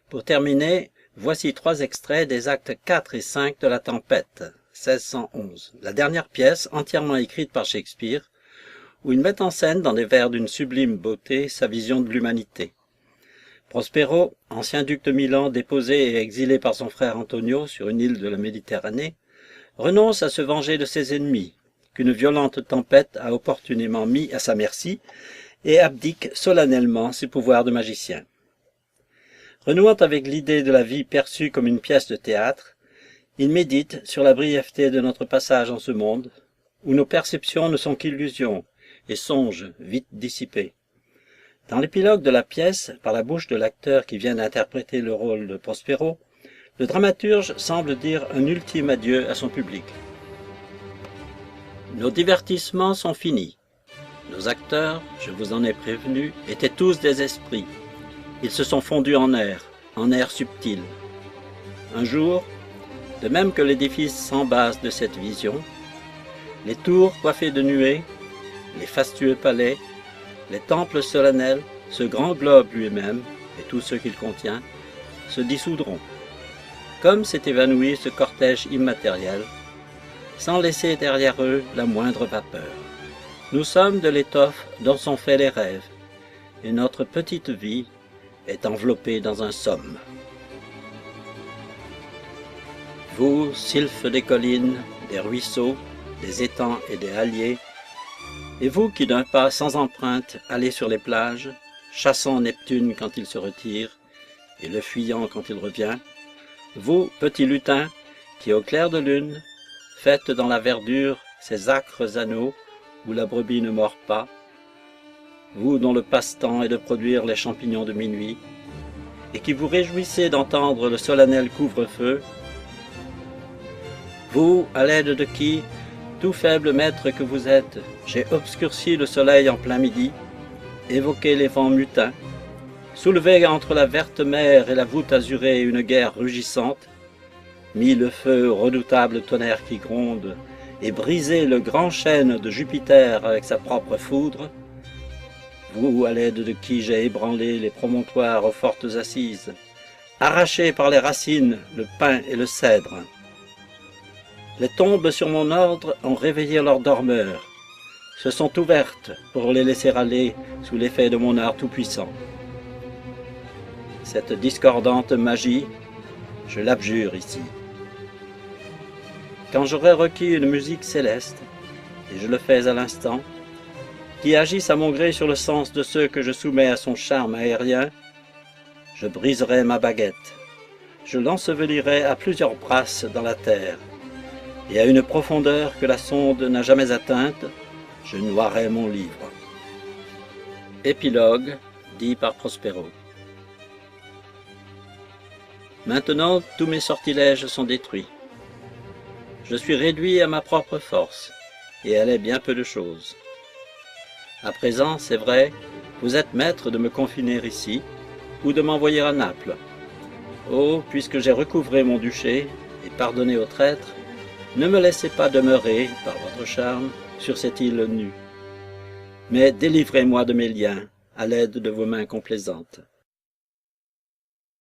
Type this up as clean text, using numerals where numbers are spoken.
Pour terminer, voici 3 extraits des actes 4 et 5 de La Tempête, 1611, la dernière pièce entièrement écrite par Shakespeare, où il met en scène dans des vers d'une sublime beauté sa vision de l'humanité. Prospero, ancien duc de Milan déposé et exilé par son frère Antonio sur une île de la Méditerranée, renonce à se venger de ses ennemis, qu'une violente tempête a opportunément mis à sa merci, et abdique solennellement ses pouvoirs de magicien. Renouant avec l'idée de la vie perçue comme une pièce de théâtre, il médite sur la brièveté de notre passage en ce monde, où nos perceptions ne sont qu'illusions et songes vite dissipés. Dans l'épilogue de la pièce, par la bouche de l'acteur qui vient d'interpréter le rôle de Prospero, le dramaturge semble dire un ultime adieu à son public. Nos divertissements sont finis. Nos acteurs, je vous en ai prévenu, étaient tous des esprits. Ils se sont fondus en air subtil. Un jour, de même que l'édifice s'embase de cette vision, les tours coiffées de nuées, les fastueux palais, les temples solennels, ce grand globe lui-même, et tout ce qu'il contient, se dissoudront, comme s'est évanoui ce cortège immatériel, sans laisser derrière eux la moindre vapeur. Nous sommes de l'étoffe dont sont faits les rêves, et notre petite vie est enveloppée dans un somme. Vous, sylphes des collines, des ruisseaux, des étangs et des halliers, et vous qui d'un pas sans empreinte allez sur les plages, chassant Neptune quand il se retire, et le fuyant quand il revient, vous, petits lutins, qui au clair de lune, faites dans la verdure ces âcres anneaux où la brebis ne mord pas, vous dont le passe-temps est de produire les champignons de minuit, et qui vous réjouissez d'entendre le solennel couvre-feu, vous, à l'aide de qui, tout faible maître que vous êtes, j'ai obscurci le soleil en plein midi, évoqué les vents mutins, soulevé entre la verte mer et la voûte azurée une guerre rugissante, mis le feu au redoutable tonnerre qui gronde, et brisé le grand chêne de Jupiter avec sa propre foudre, vous, à l'aide de qui j'ai ébranlé les promontoires aux fortes assises, arraché par les racines le pin et le cèdre. Les tombes sur mon ordre ont réveillé leurs dormeurs, se sont ouvertes pour les laisser aller sous l'effet de mon art tout-puissant. Cette discordante magie, je l'abjure ici. Quand j'aurai requis une musique céleste, et je le fais à l'instant, qui agisse à mon gré sur le sens de ceux que je soumets à son charme aérien, je briserai ma baguette, je l'ensevelirai à plusieurs brasses dans la terre, et à une profondeur que la sonde n'a jamais atteinte, je noierai mon livre. Épilogue, dit par Prospero. Maintenant, tous mes sortilèges sont détruits. Je suis réduit à ma propre force, et elle est bien peu de choses. À présent, c'est vrai, vous êtes maître de me confiner ici, ou de m'envoyer à Naples. Oh, puisque j'ai recouvré mon duché, et pardonné aux traîtres, ne me laissez pas demeurer, par votre charme, sur cette île nue. Mais délivrez-moi de mes liens, à l'aide de vos mains complaisantes.